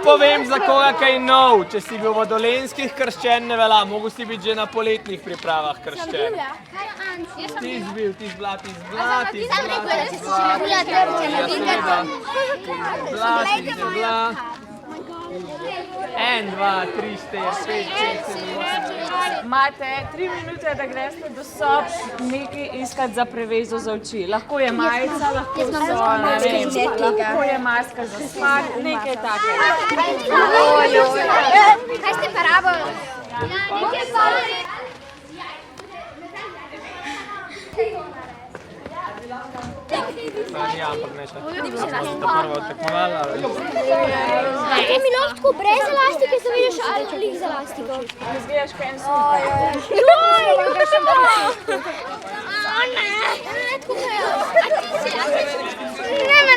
povem za koga kaj nov. Če si bil v Dolenjskih krščen, ne velja. Mogu si biti že na poletnih pripravah krščen. Ti si bil, ti si bila. En, dva, tri, 4, 5, 6, 7, 8. Imate 3 minute, da greste do sob nekaj iskati za prevezo za oči. Lahko je majica, lahko so, ne vem, lahko je maska za smak, nekaj takega. Kaj ste pa rabo? Ja, ampak ne še. To prvo tekmovala. Kaj mi lahko tako brez elastike, se vidiš, ali lih z elastiko? Izgledaš kot en super.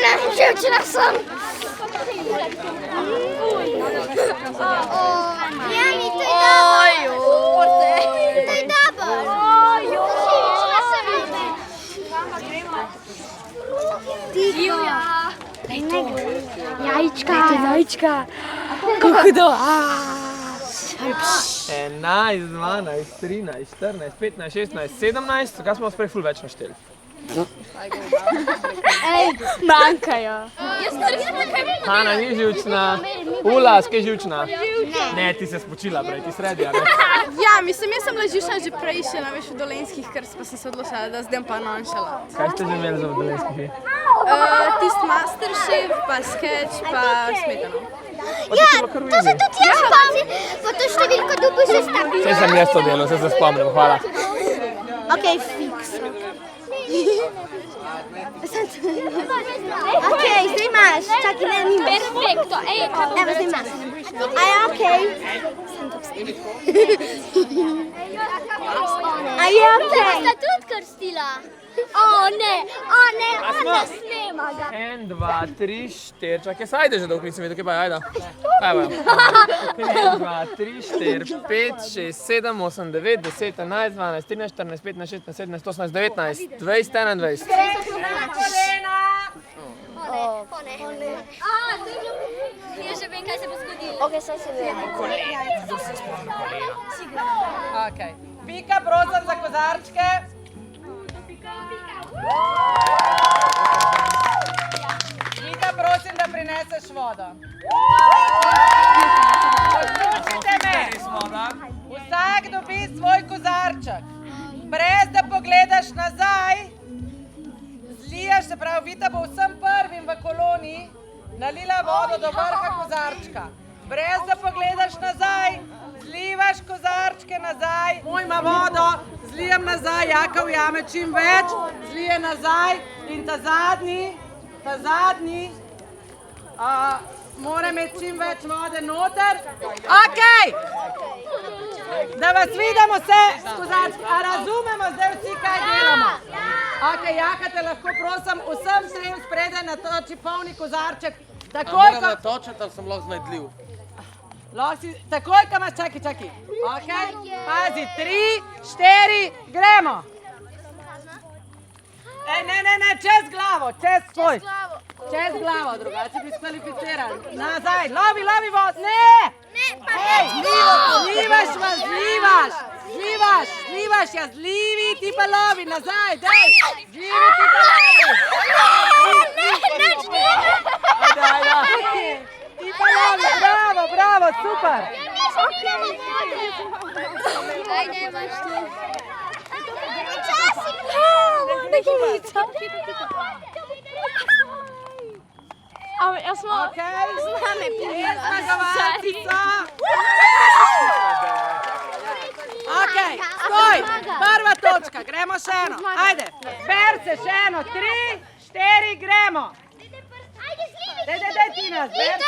Ne, všečila sem. Ja, mi to je dobro. To je dobro. Všečila sem me. Divja. Jajčka. Kako hudo. 11, 12, 13, 14, 15, 16, 17. Kaj smo sprej ful več našteli? Manjkajo. Hana ni živčna. Ula, skaj živčna? Ne, ti se spočila prej, ti sredi, a ne? Ja, mislim, jaz sem bila živčna že prej še na veš v Dolenjskih krst, pa sem se odločila, da zdaj pa nonšala. Kaj ste že imeli za v Dolenjskih? Tist Masterchef, pa Sketch, pa Smetano. Ja, to se tudi jaz spomnim. Po to številko dubu se stavim. Vse sem jaz to delal, vse se spomnim, hvala. Ok, fiks. Ok, zdaj imaš. Čakaj, ne, nimaš. Perfekto. Evo, zdaj imaš. A ja, ok. A je ok. Sta tudi krstila. O ne, ona snema ga. 1, 2, 3, 4, čakaj, sajde že dolgo nisem videl, kaj pa je, ajda. 1, 2, 3, 4, 5, 6, 7, 8, 9, 10, 11, 12, 13, 14, 15, 16, 17, 18, 19, 20, 21. Jaz že vem, kaj se bo zgodilo. Ok, saj se vem. Ok. Pika, prosim za kozarčke. Pika, prosim, da prineseš vodo. Poslušajte me. Vsak dobi svoj kozarček. Brez da pogledaš nazaj, zliješ, se pravi, Vita bo vsem prvim v koloni nalila vodo do vrha kozarčka. Brez da pogledaš nazaj, zlivaš kozarčke nazaj. Moj ima vodo, zlijem nazaj, Jaka ujame čim več, zlije nazaj in ta zadnji mora imeti čim več vode noter. Ok! Da vas vidimo vse s kozarčki. A razumemo zdaj vsi, kaj delamo? Ok, Jaka, te lahko prosim vsem trem spredaj natoči polni kozarček. A moram natočiti, ali sem lahko znajdljiv? Takoj, ko imaš, čakaj. Ok, pazi, 3, 4, gremo. Ne, čez glavo, čez tvoj. Čez glavo, drugače bi skvalificirali. Nazaj, lovi vod, ne! Ej, zlivaš, ja, zlivi, ti pa lovi, nazaj, daj! Zlivi, ti pa lovi! Ti pa lovi, bravo, super! Aj, nemaš tu. Jaz smo z nami zmagovalnica. Ok, stoj, prva točka, gremo še eno. Ajde, zber se še eno, 3, 4, gremo. Daj, Tina, zber se.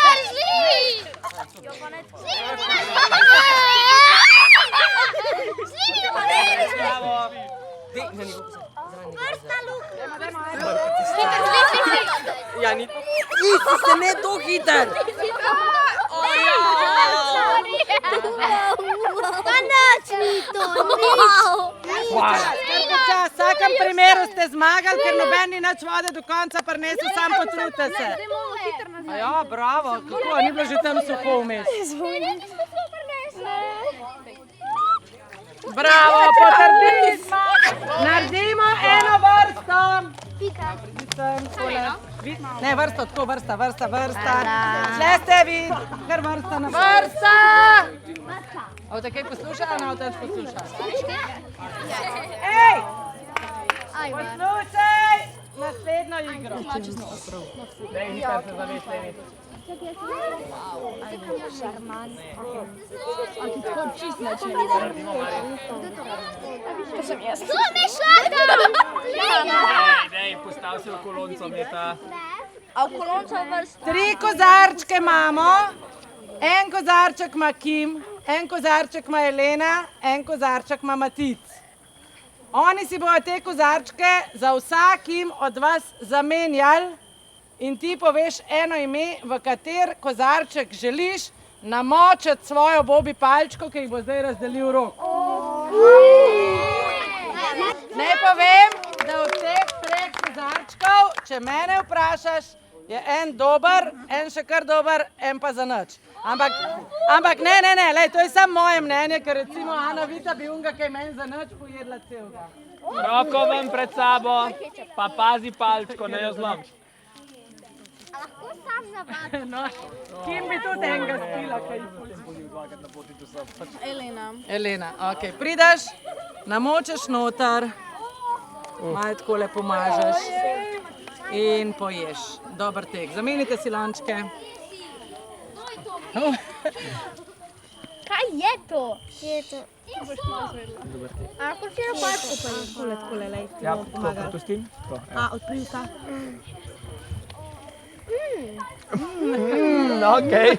Vrsta luk. Ja, nisi se ne to hiter. Pa nič ni to, nič. V vsakem primeru ste zmagali, ker noben ni nič vode do konca prinesel, sam potrudite se. Ja, bravo, kako, ni bilo že tam suho vmes. Bravo, potrdili smo. Naredimo eno vrsto. Ne, vrsto, tako, vrsta. Šle ste vi, kar vrsta na vrsta. Avte kaj poslušala, ne avte poslušala? Ej, poslušaj naslednjo igro. Dej, postav se v kolonco, Meta. Tri kozarčke imamo, en kozarček ima Kim, en kozarček ima Elena, en kozarček ima Matic. Oni si bodo te kozarčke za vsakim od vas zamenjali in ti poveš eno ime, v kater kozarček želiš namočiti svojo bobi palčko, ki jih bo zdaj razdelil Rok. Naj povem, da od teh treh kozarčkov, če mene vprašaš, je en dober, en še kar dober, en pa za nič. Ampak ne, lej, to je samo moje mnenje, ker recimo Ana Vita bi unga, kaj meni za nič pojedla celega. Roko ven pred sabo, pa pazi palčko, ne jo zlomiš. Lahko sam navadi. No, Kim bi tudi enega spila, kaj Elena, ok. Prideš, namočeš noter, malo takole pomažeš in poješ. Dober tek. Zamenite si lončke. Kaj je to? A lahko še eno palčko pa je takole, lej. Ja, to pustim. A, odprij usta. Okej.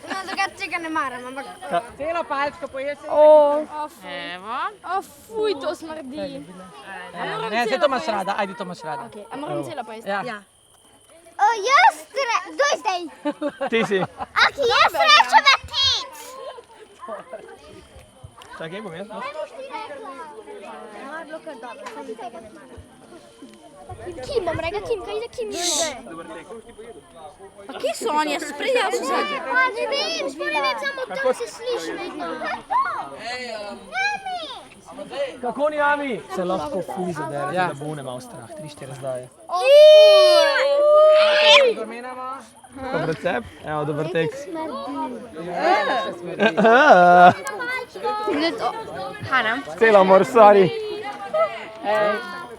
No, drugače tega ne maram, ampak... Celo palčko poješ. O, fuj, to smrdi. Ne, se to imaš rada, ajde to imaš rada. A moram celo pojesti? Ja. Jaz kdo je zdaj? Ti si. Aki, jaz rečem Matic. Čakaj, bom jaz. Je bilo kar dobro, samo tega ne maram. Kim, bom rekla Kim, kaj je Kim je zdaj? Pa kje so oni? Jaz sprejel so zadnji. Ne vem, sploh ne vem, samo tam se sliši vedno. Kako ni Ami? Se lahko fuj zadere, da bo ne malo strah. 3-4 zdaj. Zamenjamo. Dober recept? Evo, dober tekst. Celo mor, sorry.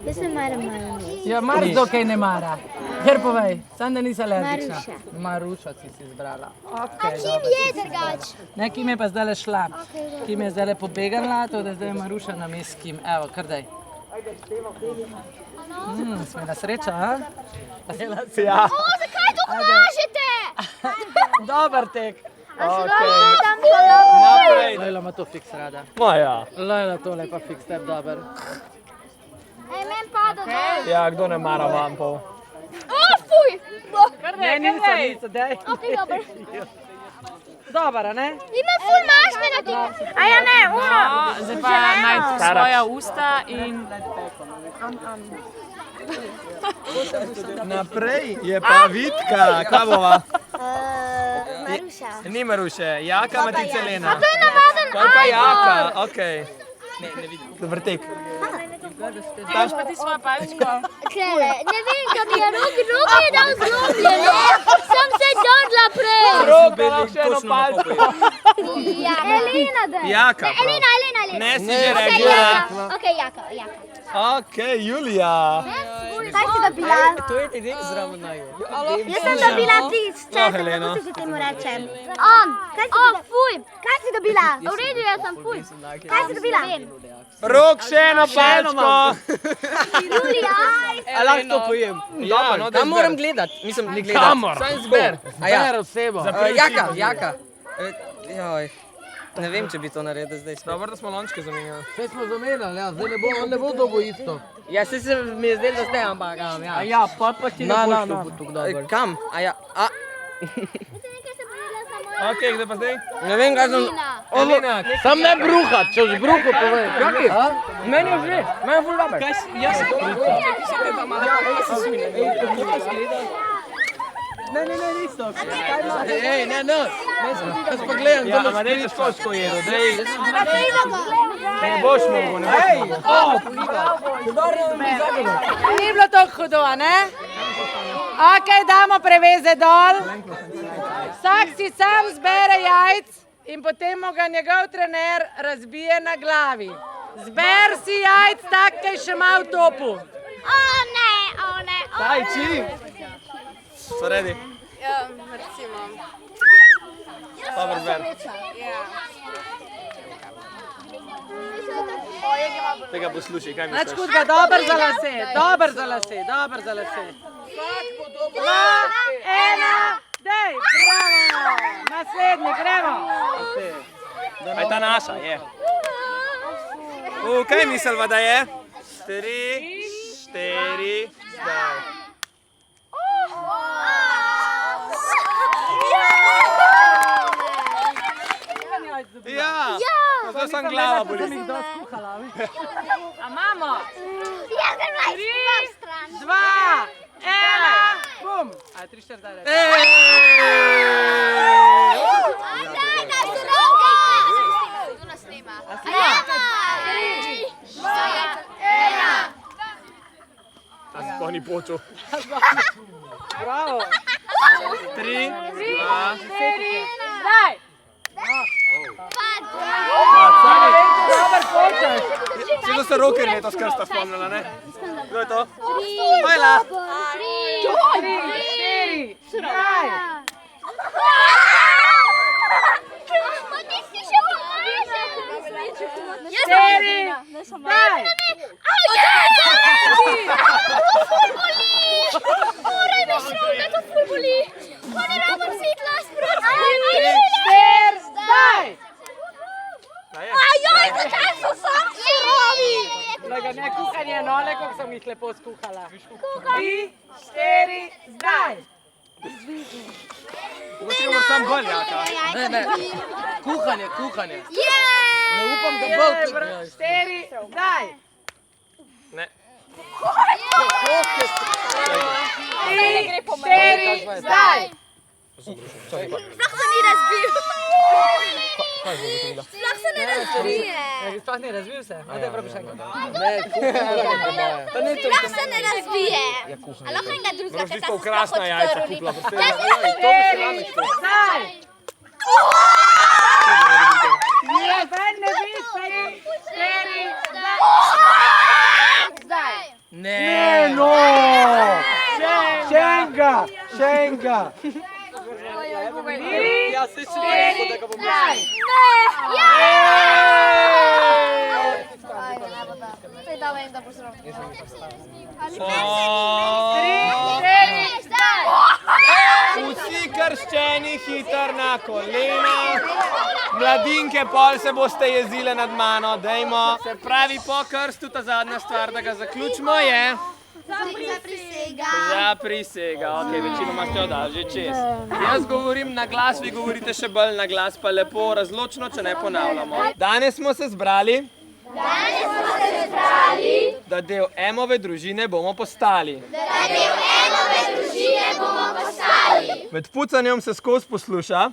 Jaz ne maram majonez. Ja, Mariš do kaj ne mara. Ker povej, sam da nisi alergična. Marušo si izbrala. A Kim je drugač? Ne, Kim je pa zdaj šla. Kim je zdaj pobegala, to da zdaj je Maruša na mest Kim. Evo, kar daj. Smela sreča, a? Ja. O, zakaj to kažete? Dober tek. Naprej. Lejla ima to fiks rada. Maja. Lejla tole pa fiks tep dober. Men pada dol. Ja, kdo ne mara vampov? O, fuj! Ne, niso, daj. Ok, dober. Dobar, a ne? Ima ful mašne na tem. A ja ne, uno. Zdaj pa najti svoja usta in... Naprej je pa Vitka, kaj bova? Maruša. Ni Maruše, Jaka, Matica, Elena. To je navaden To je pa Jaka, okej. Dober tek. Daš pa ti svojo palčko. Klele, ne vem, kaj mi je Rok je dal zlomljeno. Sem se dodla prej. Rok, lahko še eno palčko. Elena da. Jaka, prav. Elena. Ne si že rekla. Ok, Jaka. Okej, Julija. Kaj si dobila? To je edek zraven naju. Jaz sem dobila ti, Helena. kako se temu rečem. On, kaj si dobila? Fuj, kaj si dobila? V redu, jaz sem fuj. Kaj si dobila? Rok, še eno palčko. Julija, aj. A lahko to pojem? Ja, no, da Kam moram gledati? Nisem gledal. Kamor? Sam zber. A ja. Zber osebo. Jaka. Joj. Ne vem, če bi to naredil zdaj. Dobro, da smo lončke zamenjali. Vse smo zamenjali, ja, zdaj ne bo dobo isto. Ja, se mi je zdelo, da zdaj, ampak ja. Ja, pa ti ne boš to tako dobro. Kam? A ja, a... Okej, kdo pa zdaj? Ne vem, kaj sem... Sam ne bruhat, če už bruhu povej. Meni je že, meni je ful dober. Ej, ne, jaz pa gledam, Ja, ma dej težko jedo, dej. Ne boš mogel, ne boš mogel. Ni bilo tako hudo, ne? Ok, damo preveze dol. Vsak si sam zbere jajc in potem mu ga njegov trener razbije na glavi. Zber si jajc tak, kaj še ima v topu. O ne, o ne, o Daj, čim. So ready? Ja, recimo. Dobar zber. Tega poslušaj, kaj Nič misliš? hudega, dober za lase, dober za lase, dober za lase. 2, 1, dej, bravo! Naslednji, gremo! Aj ta naša, je. Kaj misliva, da je? 3, 4, zdaj. Ja! Zdaj sem glava boli. A imamo? Ja, ker imaš sploh stran. 2, 1, bum! Aj, 3, 4, daj. A si pa ni počel. Bravo! 3, 2, Daj! Dober počeš! Sido se roker letos krsta spomnila, ne? Kdo je to? Hojla! 3, 4, daj! Štiri, daj! Lega, ne kuhanje, no, le kako sem jih lepo skuhala. 3, 4, zdaj! Mogoče moram sam bolj, jaka. Ne, kuhanje. Ne upam, da bolj. 4, zdaj! Ne. 3, 4, zdaj! Sploh se ni razbil. Sploh se ne razbije. Sploh ni razvil se? A te pravi še enkrat. Ne, kuhanje po moje. Sploh se ne razbije. A lahko enega drugega, Moraš biti pa krasna jajca kupila. Zdaj! Ne, ven ne vidiš, 4, zdaj! Ne, no! Še enega! Ja, se še ne, da ga bom Zdaj! Zdaj da vem, da bo zelo. 3, 4, zdaj! Vsi krščeni hitro na kolena. Mladinke, pol se boste jezile nad mano, dejmo. Se pravi, po krstu ta zadnja stvar, da ga zaključimo, je... Zaprisega. Zaprisega, ok, večinoma ste jo dali že čez. Jaz govorim na glas, vi govorite še bolj na glas, pa lepo razločno, če ne ponavljamo. Danes smo se zbrali, da del Emove družine bomo postali. Med pucanjem se skozi posluša,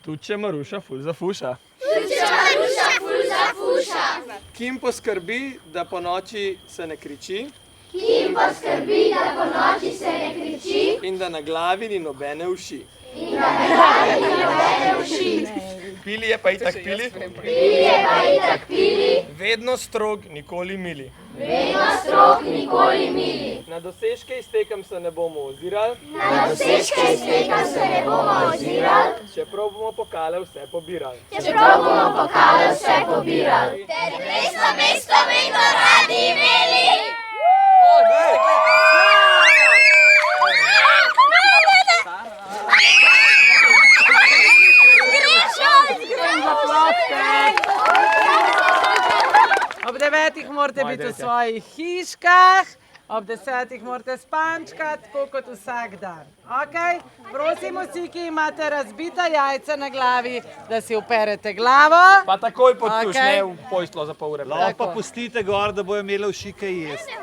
tudi če Maruša ful zafuša. Kim poskrbi, da po noči se ne kriči. In da na glavi ni nobene uši. Pili je pa itak pili. Vedno strog, nikoli mili. Na dosežke iz tekem se ne bomo ozirali. Čeprav bomo pokale vse pobirali. Mesto vedno radi imeli. Ob 9 morate biti v svojih hiškah, Ob 10 morate spančkati, tako kot vsak dan. Okay? Prosim vsi, ki imate razbita jajca na glavi, da si uperete glavo. Pa takoj pod tuš, Okej. ne v pojstlo za pol ure. Lahko pa pustite gor, da bojo imeli všike jesti.